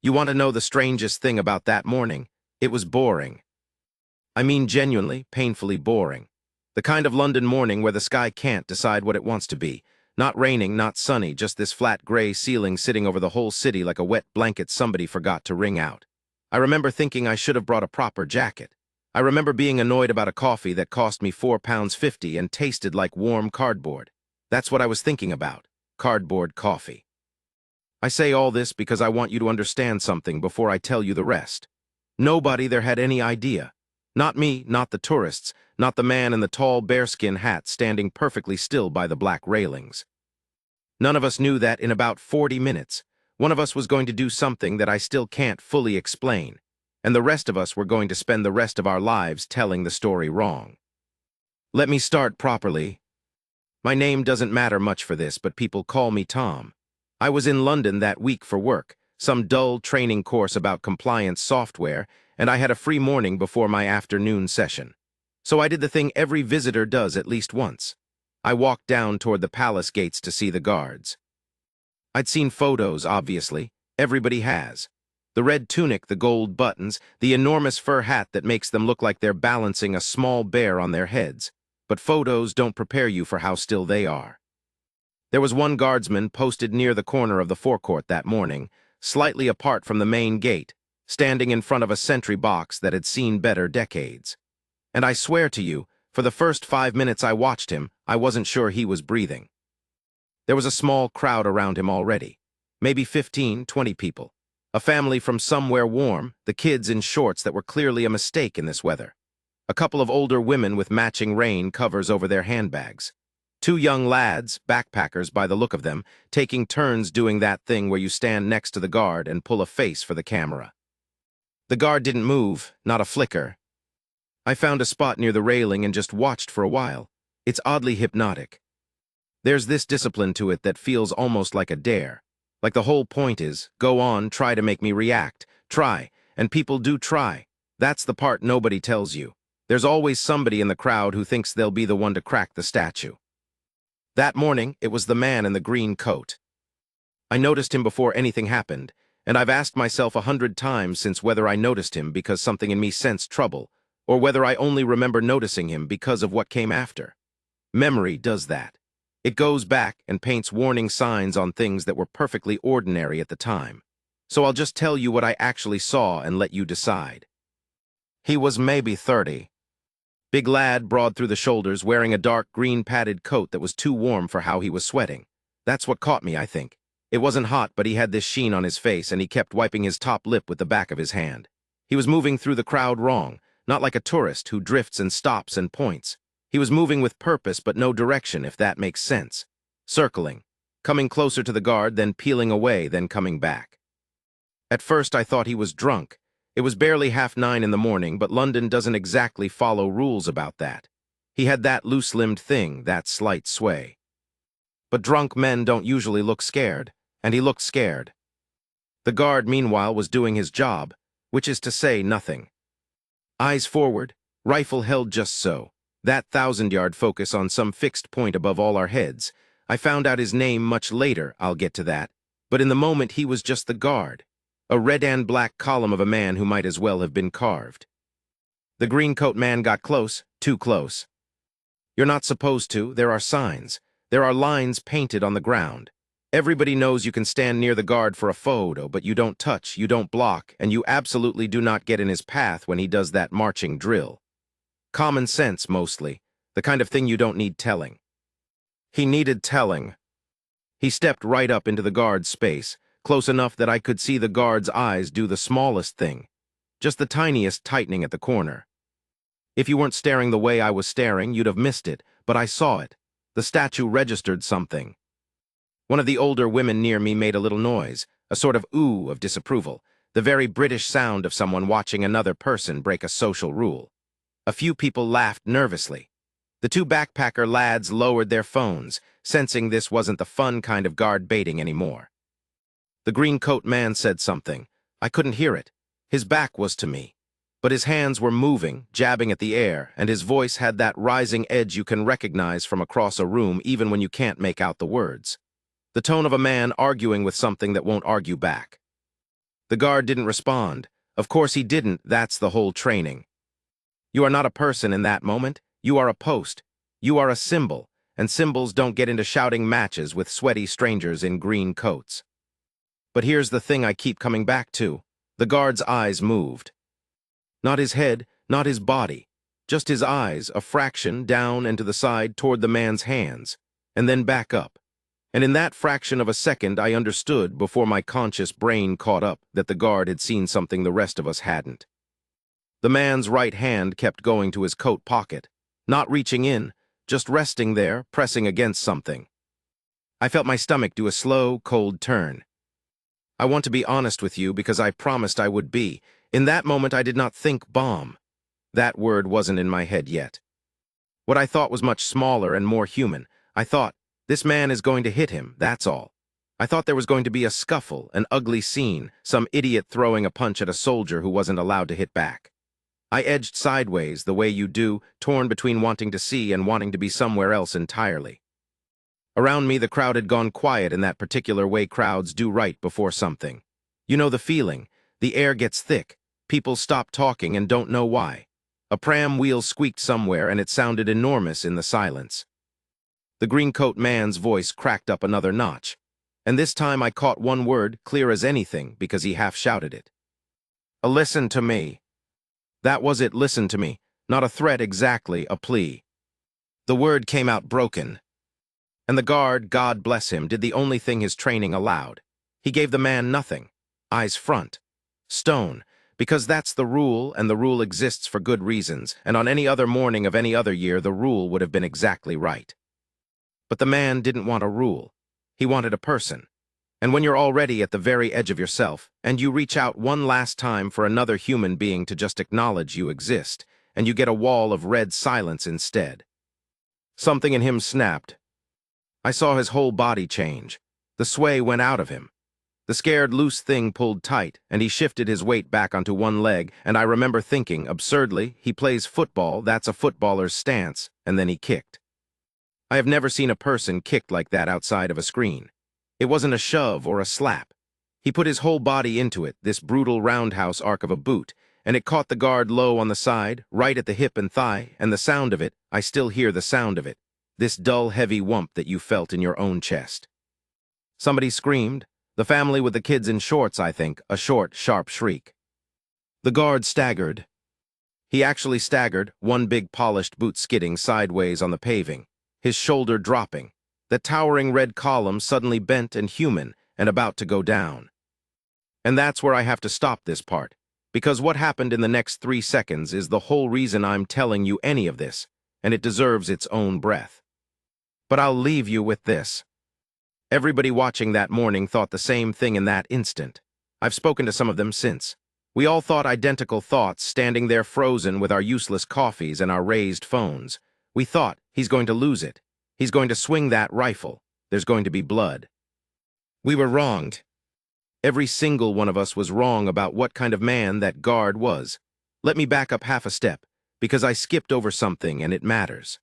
You want to know the strangest thing about that morning? It was boring. I mean genuinely, painfully boring. The kind of London morning where the sky can't decide what it wants to be. Not raining, not sunny, just this flat gray ceiling sitting over the whole city like a wet blanket somebody forgot to wring out. I remember thinking I should have brought a proper jacket. I remember being annoyed about a coffee that cost me £4.50 and tasted like warm cardboard. That's what I was thinking about. Cardboard coffee. I say all this because I want you to understand something before I tell you the rest. Nobody there had any idea. Not me, not the tourists, not the man in the tall bearskin hat standing perfectly still by the black railings. None of us knew that in about 40 minutes, one of us was going to do something that I still can't fully explain, and the rest of us were going to spend the rest of our lives telling the story wrong. Let me start properly. My name doesn't matter much for this, but people call me Tom. I was in London that week for work, some dull training course about compliance software, and I had a free morning before my afternoon session. So I did the thing every visitor does at least once. I walked down toward the palace gates to see the guards. I'd seen photos, obviously. Everybody has. The red tunic, the gold buttons, the enormous fur hat that makes them look like they're balancing a small bear on their heads. But photos don't prepare you for how still they are. There was one guardsman posted near the corner of the forecourt that morning, slightly apart from the main gate, standing in front of a sentry box that had seen better decades. And I swear to you, for the first 5 minutes I watched him, I wasn't sure he was breathing. There was a small crowd around him already, maybe 15, 20 people. A family from somewhere warm, the kids in shorts that were clearly a mistake in this weather. A couple of older women with matching rain covers over their handbags. 2 young lads, backpackers by the look of them, taking turns doing that thing where you stand next to the guard and pull a face for the camera. The guard didn't move, not a flicker. I found a spot near the railing and just watched for a while. It's oddly hypnotic. There's this discipline to it that feels almost like a dare. Like the whole point is, go on, try to make me react. Try, and people do try. That's the part nobody tells you. There's always somebody in the crowd who thinks they'll be the one to crack the statue. That morning, it was the man in the green coat. I noticed him before anything happened, and I've asked myself 100 times since whether I noticed him because something in me sensed trouble, or whether I only remember noticing him because of what came after. Memory does that. It goes back and paints warning signs on things that were perfectly ordinary at the time. So I'll just tell you what I actually saw and let you decide. He was maybe 30. Big lad, broad through the shoulders, wearing a dark green padded coat that was too warm for how he was sweating. That's what caught me, I think. It wasn't hot, but he had this sheen on his face, and he kept wiping his top lip with the back of his hand. He was moving through the crowd wrong, not like a tourist who drifts and stops and points. He was moving with purpose but no direction, if that makes sense. Circling, coming closer to the guard, then peeling away, then coming back. At first I thought he was drunk. It was barely 9:30 in the morning, but London doesn't exactly follow rules about that. He had that loose-limbed thing, that slight sway. But drunk men don't usually look scared, and he looked scared. The guard, meanwhile, was doing his job, which is to say nothing. Eyes forward, rifle held just so. That 1,000-yard focus on some fixed point above all our heads. I found out his name much later, I'll get to that. But in the moment he was just the guard. A red and black column of a man who might as well have been carved. The green coat man got close, too close. You're not supposed to, there are signs. There are lines painted on the ground. Everybody knows you can stand near the guard for a photo, but you don't touch, you don't block, and you absolutely do not get in his path when he does that marching drill. Common sense, mostly. The kind of thing you don't need telling. He needed telling. He stepped right up into the guard's space, close enough that I could see the guard's eyes do the smallest thing, just the tiniest tightening at the corner. If you weren't staring the way I was staring, you'd have missed it, but I saw it. The statue registered something. One of the older women near me made a little noise, a sort of ooh of disapproval, the very British sound of someone watching another person break a social rule. A few people laughed nervously. The 2 backpacker lads lowered their phones, sensing this wasn't the fun kind of guard baiting anymore. The green coat man said something. I couldn't hear it. His back was to me. But his hands were moving, jabbing at the air, and his voice had that rising edge you can recognize from across a room even when you can't make out the words. The tone of a man arguing with something that won't argue back. The guard didn't respond. Of course he didn't, that's the whole training. You are not a person in that moment. You are a post. You are a symbol, and symbols don't get into shouting matches with sweaty strangers in green coats. But here's the thing I keep coming back to. The guard's eyes moved. Not his head, not his body. Just his eyes, a fraction down and to the side toward the man's hands, and then back up. And in that fraction of a second I understood, before my conscious brain caught up, that the guard had seen something the rest of us hadn't. The man's right hand kept going to his coat pocket, not reaching in, just resting there, pressing against something. I felt my stomach do a slow, cold turn. I want to be honest with you because I promised I would be. In that moment I did not think bomb. That word wasn't in my head yet. What I thought was much smaller and more human. I thought, this man is going to hit him, that's all. I thought there was going to be a scuffle, an ugly scene, some idiot throwing a punch at a soldier who wasn't allowed to hit back. I edged sideways, the way you do, torn between wanting to see and wanting to be somewhere else entirely. Around me, the crowd had gone quiet in that particular way crowds do right before something. You know the feeling. The air gets thick. People stop talking and don't know why. A pram wheel squeaked somewhere, and it sounded enormous in the silence. The green-coat man's voice cracked up another notch, and this time I caught one word, clear as anything, because he half-shouted it. Listen to me. That was it, listen to me. Not a threat exactly, a plea. The word came out broken. And the guard, God bless him, did the only thing his training allowed. He gave the man nothing. Eyes front. Stone. Because that's the rule, and the rule exists for good reasons, and on any other morning of any other year the rule would have been exactly right. But the man didn't want a rule. He wanted a person. And when you're already at the very edge of yourself, and you reach out one last time for another human being to just acknowledge you exist, and you get a wall of red silence instead. Something in him snapped. I saw his whole body change. The sway went out of him. The scared, loose thing pulled tight, and he shifted his weight back onto one leg, and I remember thinking, absurdly, he plays football, that's a footballer's stance, and then he kicked. I have never seen a person kicked like that outside of a screen. It wasn't a shove or a slap. He put his whole body into it, this brutal roundhouse arc of a boot, and it caught the guard low on the side, right at the hip and thigh, and the sound of it, I still hear the sound of it, this dull, heavy whump that you felt in your own chest. Somebody screamed, the family with the kids in shorts, I think, a short, sharp shriek. The guard staggered. He actually staggered, one big polished boot skidding sideways on the paving, his shoulder dropping. The towering red column suddenly bent and human and about to go down. And that's where I have to stop this part, because what happened in the next 3 seconds is the whole reason I'm telling you any of this, and it deserves its own breath. But I'll leave you with this. Everybody watching that morning thought the same thing in that instant. I've spoken to some of them since. We all thought identical thoughts, standing there frozen with our useless coffees and our raised phones. We thought, he's going to lose it. He's going to swing that rifle. There's going to be blood. We were wronged. Every single one of us was wrong about what kind of man that guard was. Let me back up half a step, because I skipped over something and it matters.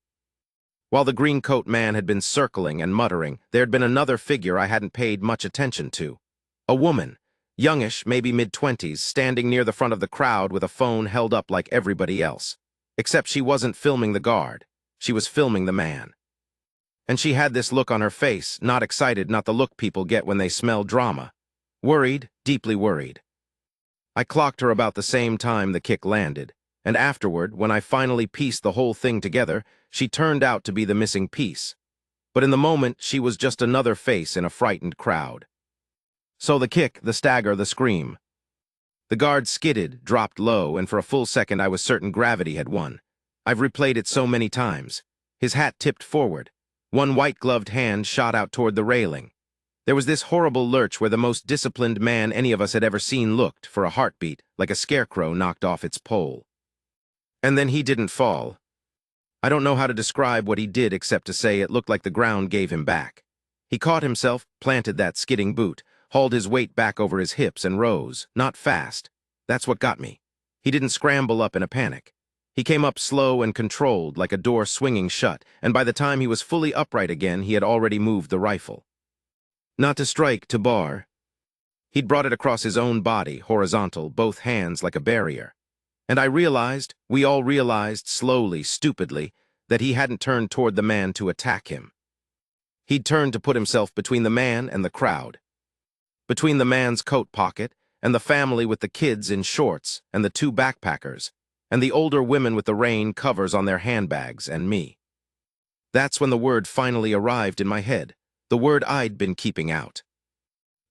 While the green-coat man had been circling and muttering, there had been another figure I hadn't paid much attention to. A woman, youngish, maybe mid-20s, standing near the front of the crowd with a phone held up like everybody else. Except she wasn't filming the guard. She was filming the man. And she had this look on her face, not excited, not the look people get when they smell drama. Worried, deeply worried. I clocked her about the same time the kick landed, and afterward, when I finally pieced the whole thing together, she turned out to be the missing piece. But in the moment, she was just another face in a frightened crowd. So the kick, the stagger, the scream. The guard skidded, dropped low, and for a full second I was certain gravity had won. I've replayed it so many times. His hat tipped forward. One white-gloved hand shot out toward the railing. There was this horrible lurch where the most disciplined man any of us had ever seen looked, for a heartbeat, like a scarecrow knocked off its pole. And then he didn't fall. I don't know how to describe what he did except to say it looked like the ground gave him back. He caught himself, planted that skidding boot, hauled his weight back over his hips and rose, not fast. That's what got me. He didn't scramble up in a panic. He came up slow and controlled, like a door swinging shut, and by the time he was fully upright again, he had already moved the rifle. Not to strike, to bar. He'd brought it across his own body, horizontal, both hands like a barrier. And I realized, we all realized, slowly, stupidly, that he hadn't turned toward the man to attack him. He'd turned to put himself between the man and the crowd. Between the man's coat pocket, and the family with the kids in shorts, and the two backpackers, and the older women with the rain covers on their handbags, and me. That's when the word finally arrived in my head, the word I'd been keeping out.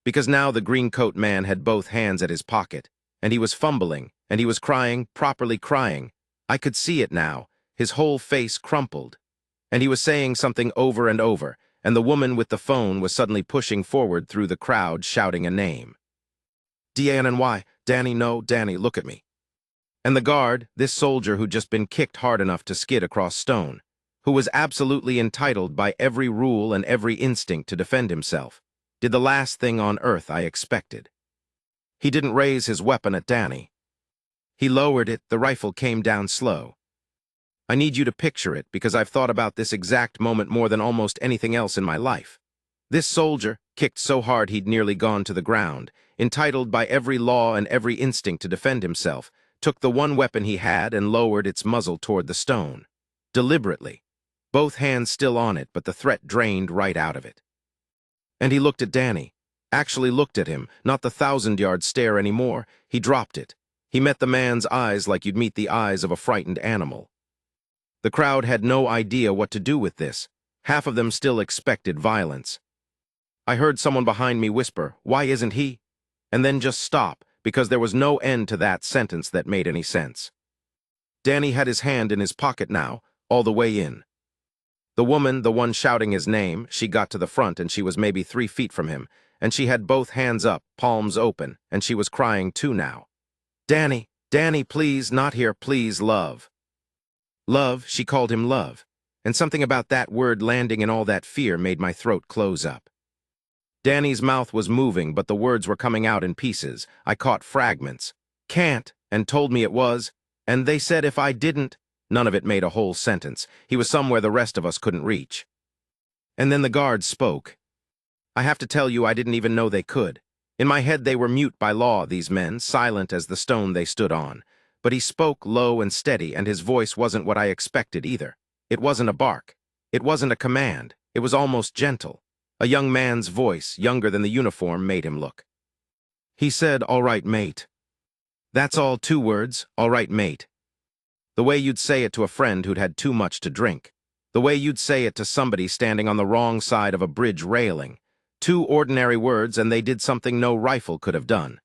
Because now the green coat man had both hands at his pocket, and he was fumbling, and he was crying, properly crying. I could see it now, his whole face crumpled. And he was saying something over and over, and the woman with the phone was suddenly pushing forward through the crowd, shouting a name. D-A-N-N-Y, Danny, no, Danny, look at me. And the guard, this soldier who'd just been kicked hard enough to skid across stone, who was absolutely entitled by every rule and every instinct to defend himself, did the last thing on earth I expected. He didn't raise his weapon at Danny. He lowered it, the rifle came down slow. I need you to picture it because I've thought about this exact moment more than almost anything else in my life. This soldier, kicked so hard he'd nearly gone to the ground, entitled by every law and every instinct to defend himself, took the one weapon he had and lowered its muzzle toward the stone. Deliberately. Both hands still on it, but the threat drained right out of it. And he looked at Danny. Actually looked at him, not the 1,000-yard stare anymore. He dropped it. He met the man's eyes like you'd meet the eyes of a frightened animal. The crowd had no idea what to do with this. Half of them still expected violence. I heard someone behind me whisper, "Why isn't he?" And then just stop, because there was no end to that sentence that made any sense. Danny had his hand in his pocket now, all the way in. The woman, the one shouting his name, she got to the front and she was maybe 3 feet from him, and she had both hands up, palms open, and she was crying too now. "Danny, Danny, please, not here, please, love." Love, she called him love, and something about that word landing in all that fear made my throat close up. Danny's mouth was moving, but the words were coming out in pieces. I caught fragments. "Can't," and told me it was, and they said if I didn't, none of it made a whole sentence. He was somewhere the rest of us couldn't reach. And then the guard spoke. I have to tell you, I didn't even know they could. In my head they were mute by law, these men, silent as the stone they stood on. But he spoke low and steady, and his voice wasn't what I expected either. It wasn't a bark. It wasn't a command. It was almost gentle. A young man's voice, younger than the uniform, made him look. He said, "All right, mate." That's all, 2 words, "All right, mate." The way you'd say it to a friend who'd had too much to drink. The way you'd say it to somebody standing on the wrong side of a bridge railing. 2 ordinary words, and they did something no rifle could have done.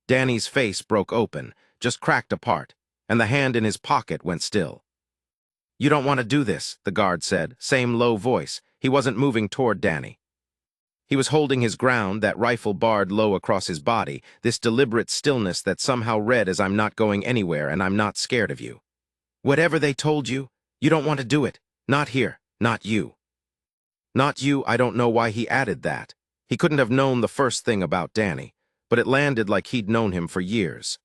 Danny's face broke open, just cracked apart, and the hand in his pocket went still. "You don't want to do this," the guard said, same low voice. He wasn't moving toward Danny. He was holding his ground, that rifle barred low across his body, this deliberate stillness that somehow read as "I'm not going anywhere and I'm not scared of you. Whatever they told you, you don't want to do it. Not here, not you." Not you, I don't know why he added that. He couldn't have known the first thing about Danny, but it landed like he'd known him for years.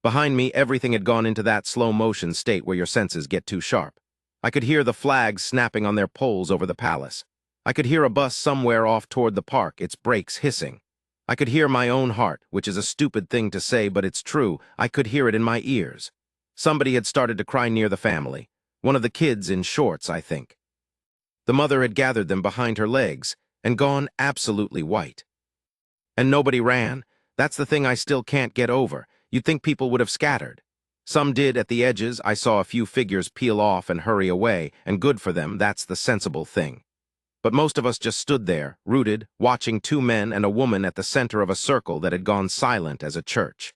Behind me, everything had gone into that slow-motion state where your senses get too sharp. I could hear the flags snapping on their poles over the palace. I could hear a bus somewhere off toward the park, its brakes hissing. I could hear my own heart, which is a stupid thing to say, but it's true. I could hear it in my ears. Somebody had started to cry near the family. One of the kids in shorts, I think. The mother had gathered them behind her legs and gone absolutely white. And nobody ran. That's the thing I still can't get over. You'd think people would have scattered. Some did at the edges. I saw a few figures peel off and hurry away, and good for them, that's the sensible thing. But most of us just stood there, rooted, watching 2 men and a woman at the center of a circle that had gone silent as a church.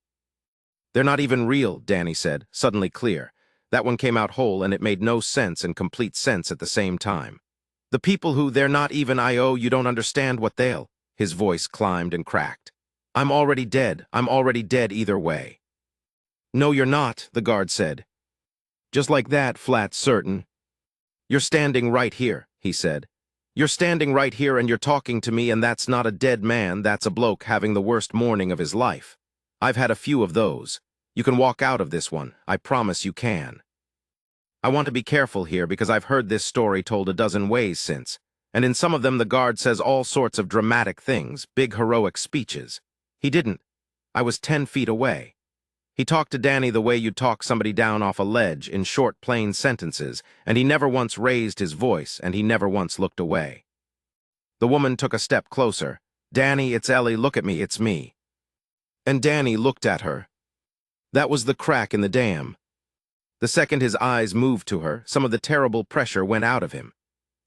"They're not even real," Danny said, suddenly clear. That one came out whole, and it made no sense and complete sense at the same time. "The people who they're not even you don't understand what they'll." His voice climbed and cracked. "I'm already dead. I'm already dead either way." "No, you're not," the guard said. Just like that, flat certain. "You're standing right here," he said. "You're standing right here and you're talking to me, and that's not a dead man, that's a bloke having the worst morning of his life. I've had a few of those. You can walk out of this one. I promise you can. I want to be careful here because I've heard this story told a dozen ways since, and in some of them the guard says all sorts of dramatic things, big heroic speeches. He didn't. I was 10 feet away. He talked to Danny the way you'd talk somebody down off a ledge in short, plain sentences, and he never once raised his voice, and he never once looked away. The woman took a step closer. "Danny, it's Ellie, look at me, it's me." And Danny looked at her. That was the crack in the dam. The second his eyes moved to her, some of the terrible pressure went out of him.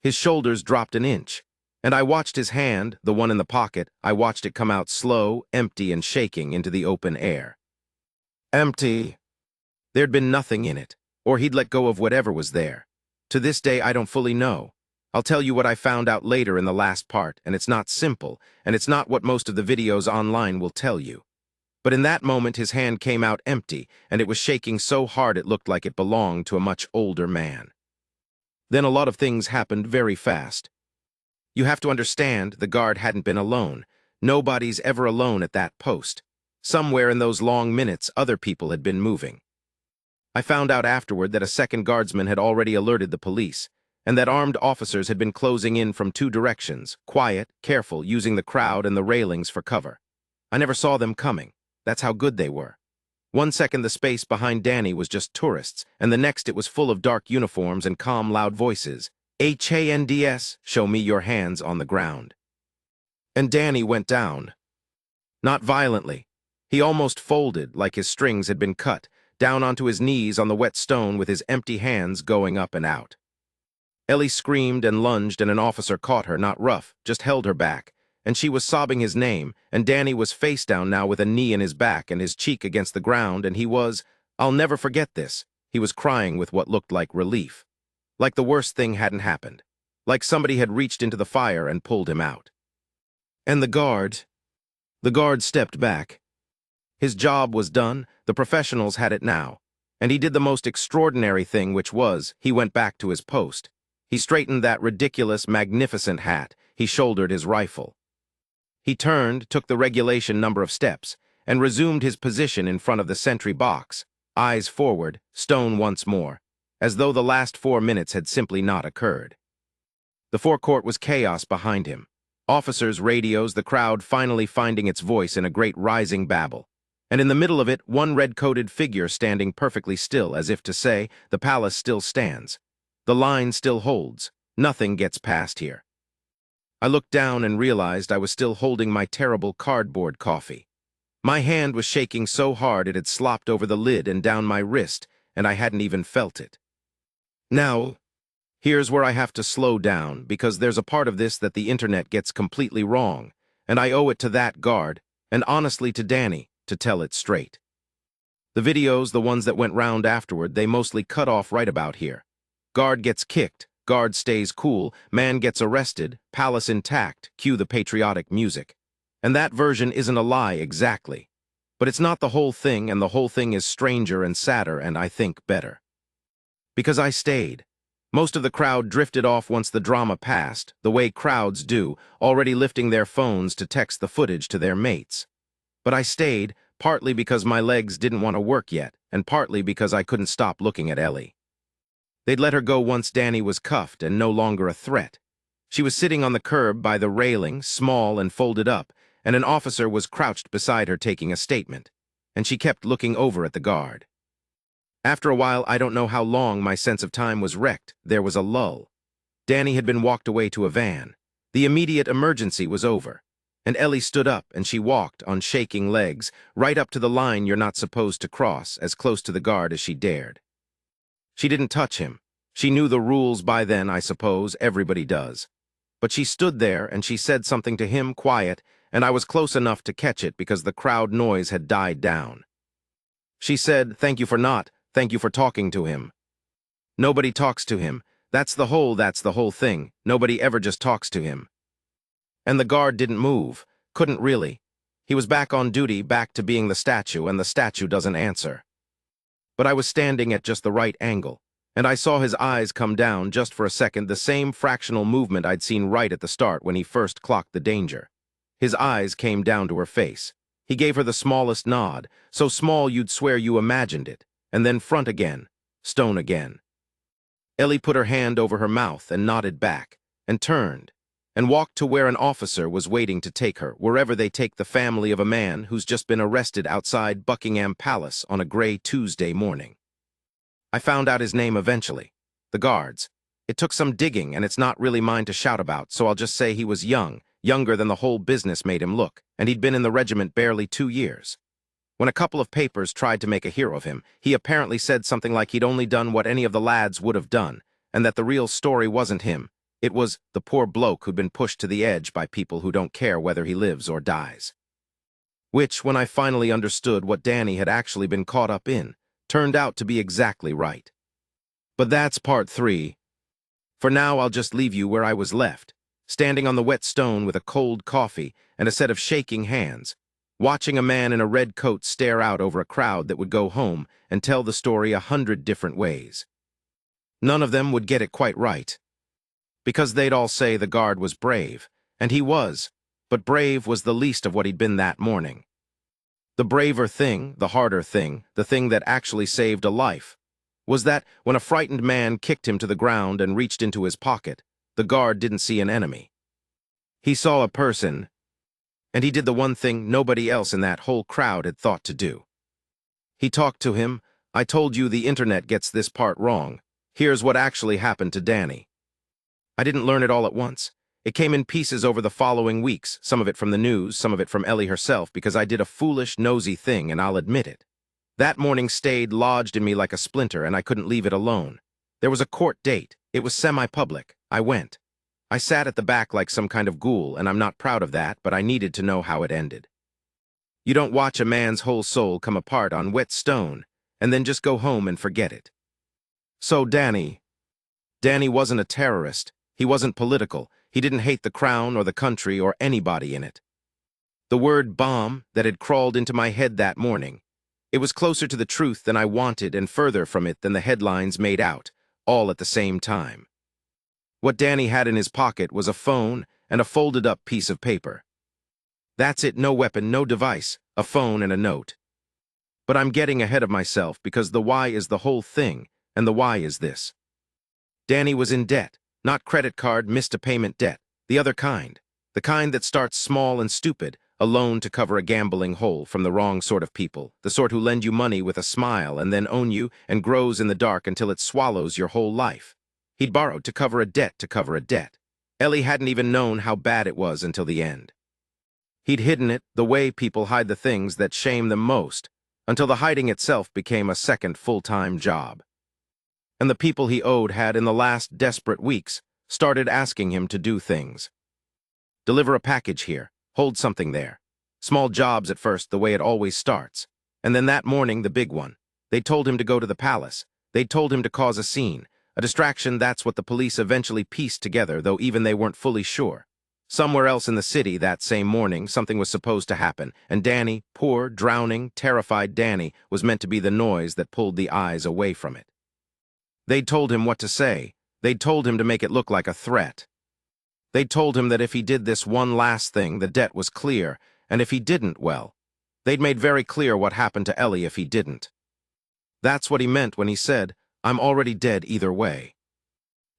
His shoulders dropped an inch, and I watched his hand, the one in the pocket, I watched it come out slow, empty and shaking into the open air. Empty. There'd been nothing in it, or he'd let go of whatever was there. To this day, I don't fully know. I'll tell you what I found out later in the last part, and it's not simple, and it's not what most of the videos online will tell you. But in that moment, his hand came out empty, and it was shaking so hard it looked like it belonged to a much older man. Then a lot of things happened very fast. You have to understand, the guard hadn't been alone. Nobody's ever alone at that post. Somewhere in those long minutes, other people had been moving. I found out afterward that a second guardsman had already alerted the police, and that armed officers had been closing in from 2 directions, quiet, careful, using the crowd and the railings for cover. I never saw them coming. That's how good they were. 1 second the space behind Danny was just tourists, and the next it was full of dark uniforms and calm, loud voices. "HANDS, show me your hands on the ground." And Danny went down. Not violently. He almost folded, like his strings had been cut, down onto his knees on the wet stone with his empty hands going up and out. Ellie screamed and lunged, and an officer caught her, not rough, just held her back, and she was sobbing his name, and Danny was face down now with a knee in his back and his cheek against the ground, and he was, I'll never forget this, he was crying with what looked like relief. Like the worst thing hadn't happened. Like somebody had reached into the fire and pulled him out. And the guard stepped back. His job was done, the professionals had it now, and he did the most extraordinary thing, which was, he went back to his post. He straightened that ridiculous, magnificent hat, he shouldered his rifle. He turned, took the regulation number of steps, and resumed his position in front of the sentry box, eyes forward, stone once more, as though the last 4 minutes had simply not occurred. The forecourt was chaos behind him. Officers, radios, the crowd finally finding its voice in a great rising babble. And in the middle of it, one red-coated figure standing perfectly still, as if to say, the palace still stands. The line still holds. Nothing gets past here. I looked down and realized I was still holding my terrible cardboard coffee. My hand was shaking so hard it had slopped over the lid and down my wrist, and I hadn't even felt it. Now, here's where I have to slow down, because there's a part of this that the internet gets completely wrong, and I owe it to that guard, and honestly to Danny, to tell it straight. The videos, the ones that went round afterward, they mostly cut off right about here. Guard gets kicked, guard stays cool, man gets arrested, palace intact, cue the patriotic music. And that version isn't a lie exactly. But it's not the whole thing, and the whole thing is stranger and sadder, and I think better. Because I stayed. Most of the crowd drifted off once the drama passed, the way crowds do, already lifting their phones to text the footage to their mates. But I stayed, partly because my legs didn't want to work yet, and partly because I couldn't stop looking at Ellie. They'd let her go once Danny was cuffed and no longer a threat. She was sitting on the curb by the railing, small and folded up, and an officer was crouched beside her taking a statement, and she kept looking over at the guard. After a while, I don't know how long, my sense of time was wrecked. There was a lull. Danny had been walked away to a van. The immediate emergency was over. And Ellie stood up, and she walked, on shaking legs, right up to the line you're not supposed to cross, as close to the guard as she dared. She didn't touch him. She knew the rules by then, I suppose, everybody does. But she stood there, and she said something to him, quiet, and I was close enough to catch it because the crowd noise had died down. She said, thank you for talking to him. Nobody talks to him. That's the whole thing. Nobody ever just talks to him. And the guard didn't move, couldn't really. He was back on duty, back to being the statue, and the statue doesn't answer. But I was standing at just the right angle, and I saw his eyes come down just for a second, the same fractional movement I'd seen right at the start when he first clocked the danger. His eyes came down to her face. He gave her the smallest nod, so small you'd swear you imagined it, and then front again, stone again. Ellie put her hand over her mouth and nodded back, and turned. and walked to where an officer was waiting to take her, wherever they take the family of a man who's just been arrested outside Buckingham Palace on a gray Tuesday morning. I found out his name eventually. The guards. It took some digging, and it's not really mine to shout about, so I'll just say he was young, younger than the whole business made him look, and he'd been in the regiment barely 2 years. When a couple of papers tried to make a hero of him, he apparently said something like he'd only done what any of the lads would have done, and that the real story wasn't him. It was the poor bloke who'd been pushed to the edge by people who don't care whether he lives or dies. Which, when I finally understood what Danny had actually been caught up in, turned out to be exactly right. But that's part 3. For now, I'll just leave you where I was left, standing on the wet stone with a cold coffee and a set of shaking hands, watching a man in a red coat stare out over a crowd that would go home and tell the story 100 different ways. None of them would get it quite right, because they'd all say the guard was brave, and he was, but brave was the least of what he'd been that morning. The braver thing, the harder thing, the thing that actually saved a life, was that when a frightened man kicked him to the ground and reached into his pocket, the guard didn't see an enemy. He saw a person, and he did the one thing nobody else in that whole crowd had thought to do. He talked to him. I told you the internet gets this part wrong. Here's what actually happened to Danny. I didn't learn it all at once. It came in pieces over the following weeks, some of it from the news, some of it from Ellie herself, because I did a foolish, nosy thing, and I'll admit it. That morning stayed lodged in me like a splinter, and I couldn't leave it alone. There was a court date. It was semi-public. I went. I sat at the back like some kind of ghoul, and I'm not proud of that, but I needed to know how it ended. You don't watch a man's whole soul come apart on wet stone, and then just go home and forget it. So Danny wasn't a terrorist. He wasn't political. He didn't hate the crown or the country or anybody in it. The word bomb that had crawled into my head that morning, it was closer to the truth than I wanted and further from it than the headlines made out, all at the same time. What Danny had in his pocket was a phone and a folded-up piece of paper. That's it, no weapon, no device, a phone and a note. But I'm getting ahead of myself because the why is the whole thing, and the why is this. Danny was in debt, not credit card, missed a payment debt, the other kind, the kind that starts small and stupid, a loan to cover a gambling hole from the wrong sort of people, the sort who lend you money with a smile and then own you and grows in the dark until it swallows your whole life. He'd borrowed to cover a debt to cover a debt. Ellie hadn't even known how bad it was until the end. He'd hidden it the way people hide the things that shame them most, until the hiding itself became a second full-time job. And the people he owed had, in the last desperate weeks, started asking him to do things. Deliver a package here, hold something there. Small jobs at first, the way it always starts. And then that morning, the big one. They'd told him to go to the palace. They'd told him to cause a scene. A distraction, that's what the police eventually pieced together, though even they weren't fully sure. Somewhere else in the city that same morning, something was supposed to happen, and Danny, poor, drowning, terrified Danny, was meant to be the noise that pulled the eyes away from it. They'd told him what to say. They'd told him to make it look like a threat. They'd told him that if he did this one last thing, the debt was clear, and if he didn't, well, they'd made very clear what happened to Ellie if he didn't. That's what he meant when he said, "I'm already dead either way."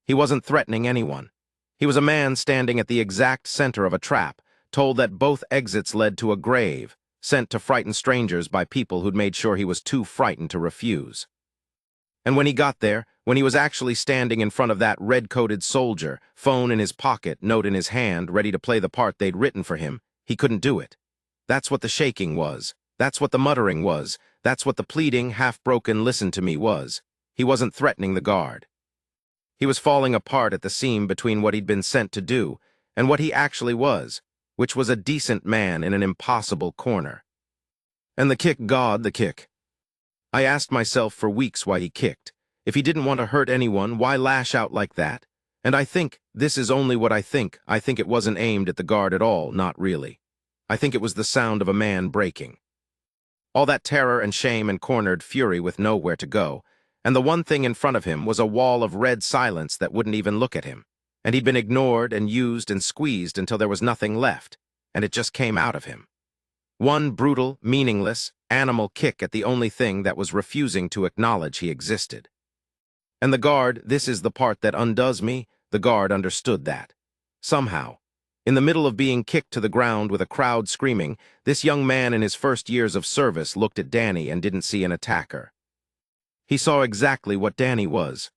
He wasn't threatening anyone. He was a man standing at the exact center of a trap, told that both exits led to a grave, sent to frighten strangers by people who'd made sure he was too frightened to refuse. And when he got there, when he was actually standing in front of that red-coated soldier, phone in his pocket, note in his hand, ready to play the part they'd written for him, he couldn't do it. That's what the shaking was. That's what the muttering was. That's what the pleading, half-broken "listen to me" was. He wasn't threatening the guard. He was falling apart at the seam between what he'd been sent to do and what he actually was, which was a decent man in an impossible corner. And the kick, God, the kick. I asked myself for weeks why he kicked. If he didn't want to hurt anyone, why lash out like that? And I think, this is only what I think it wasn't aimed at the guard at all, not really. I think it was the sound of a man breaking. All that terror and shame and cornered fury with nowhere to go, and the one thing in front of him was a wall of red silence that wouldn't even look at him. And he'd been ignored and used and squeezed until there was nothing left, and it just came out of him. One brutal, meaningless, animal kick at the only thing that was refusing to acknowledge he existed. And the guard, this is the part that undoes me, the guard understood that. Somehow, In the middle of being kicked to the ground with a crowd screaming, this young man in his first years of service looked at Danny and didn't see an attacker. He saw exactly what Danny was.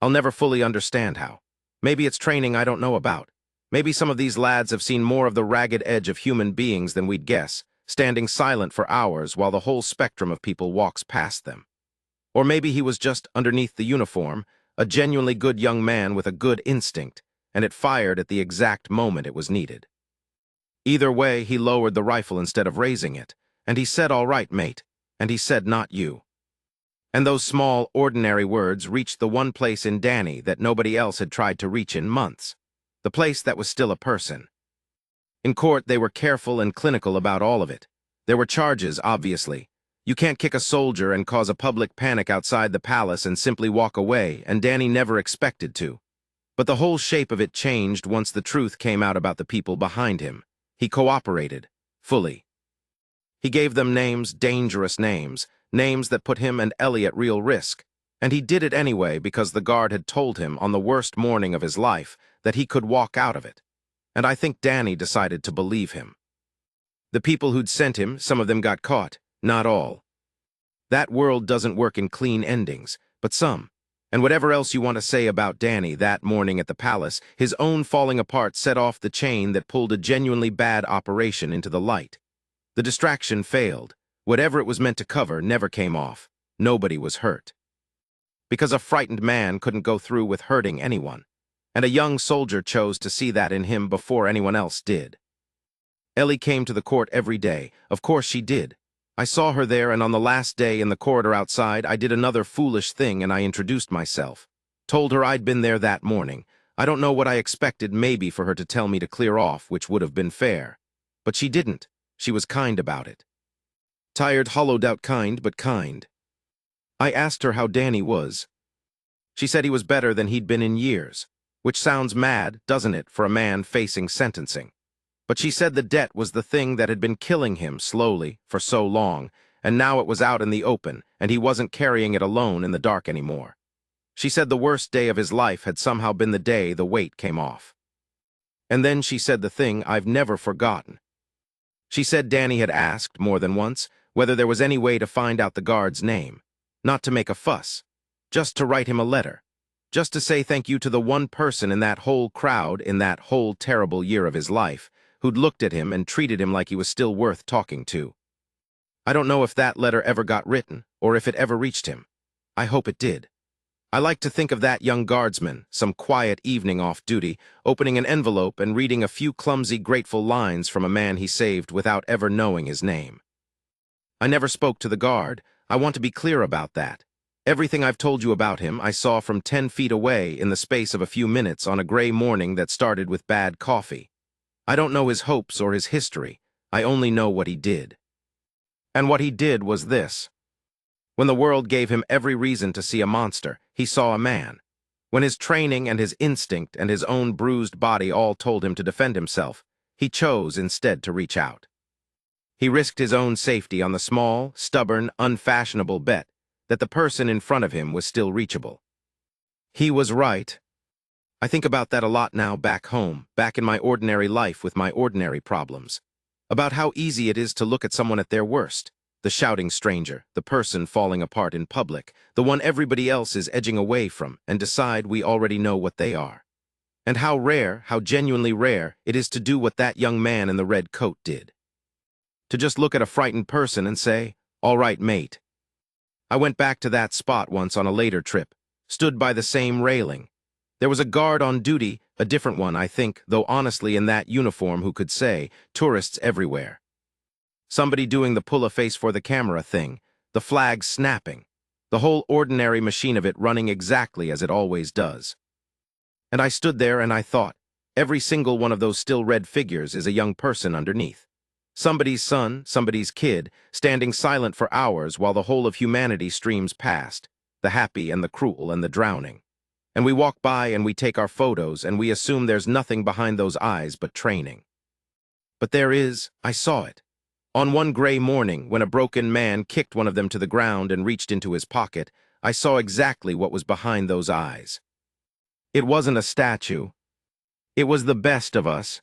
I'll never fully understand how. Maybe it's training I don't know about. Maybe some of these lads have seen more of the ragged edge of human beings than we'd guess, standing silent for hours while the whole spectrum of people walks past them. Or maybe he was just underneath the uniform, a genuinely good young man with a good instinct, and it fired at the exact moment it was needed. Either way, he lowered the rifle instead of raising it, and he said, "All right, mate," and he said, "Not you." And those small, ordinary words reached the one place in Danny that nobody else had tried to reach in months, the place that was still a person. In court, they were careful and clinical about all of it. There were charges, obviously. You can't kick a soldier and cause a public panic outside the palace and simply walk away, and Danny never expected to. But the whole shape of it changed once the truth came out about the people behind him. He cooperated, fully. He gave them names, dangerous names, names that put him and Ellie at real risk. And he did it anyway because the guard had told him on the worst morning of his life that he could walk out of it. And I think Danny decided to believe him. The people who'd sent him, some of them got caught, not all. That world doesn't work in clean endings, but some. And whatever else you want to say about Danny that morning at the palace, his own falling apart set off the chain that pulled a genuinely bad operation into the light. The distraction failed. Whatever it was meant to cover never came off. Nobody was hurt. Because a frightened man couldn't go through with hurting anyone. And a young soldier chose to see that in him before anyone else did. Ellie came to the court every day. Of course she did. I saw her there, and on the last day in the corridor outside, I did another foolish thing and I introduced myself. Told her I'd been there that morning. I don't know what I expected, maybe for her to tell me to clear off, which would have been fair. But she didn't. She was kind about it. Tired, hollowed-out kind, but kind. I asked her how Danny was. She said he was better than he'd been in years, which sounds mad, doesn't it, for a man facing sentencing? But she said the debt was the thing that had been killing him slowly for so long, and now it was out in the open, and he wasn't carrying it alone in the dark anymore. She said the worst day of his life had somehow been the day the weight came off. And then she said the thing I've never forgotten. She said Danny had asked, more than once, whether there was any way to find out the guard's name. Not to make a fuss. Just to write him a letter. Just to say thank you to the one person in that whole crowd, in that whole terrible year of his life, who'd looked at him and treated him like he was still worth talking to. I don't know if that letter ever got written, or if it ever reached him. I hope it did. I like to think of that young guardsman, some quiet evening off duty, opening an envelope and reading a few clumsy, grateful lines from a man he saved without ever knowing his name. I never spoke to the guard. I want to be clear about that. Everything I've told you about him, I saw from 10 feet away in the space of a few minutes on a gray morning that started with bad coffee. I don't know his hopes or his history. I only know what he did. And what he did was this. When the world gave him every reason to see a monster, he saw a man. When his training and his instinct and his own bruised body all told him to defend himself, he chose instead to reach out. He risked his own safety on the small, stubborn, unfashionable bet that the person in front of him was still reachable. He was right. I think about that a lot now back home, back in my ordinary life with my ordinary problems. About how easy it is to look at someone at their worst. The shouting stranger, the person falling apart in public, the one everybody else is edging away from, and decide we already know what they are. And how rare, how genuinely rare, it is to do what that young man in the red coat did. To just look at a frightened person and say, "All right, mate." I went back to that spot once on a later trip, stood by the same railing. There was a guard on duty, a different one, I think, though honestly in that uniform who could say, tourists everywhere. Somebody doing the pull-a-face-for-the-camera thing, the flag snapping, the whole ordinary machine of it running exactly as it always does. And I stood there and I thought, every single one of those still red figures is a young person underneath. Somebody's son, somebody's kid, standing silent for hours while the whole of humanity streams past, the happy and the cruel and the drowning. And we walk by and we take our photos and we assume there's nothing behind those eyes but training. But there is, I saw it. On one gray morning, when a broken man kicked one of them to the ground and reached into his pocket, I saw exactly what was behind those eyes. It wasn't a statue. It was the best of us,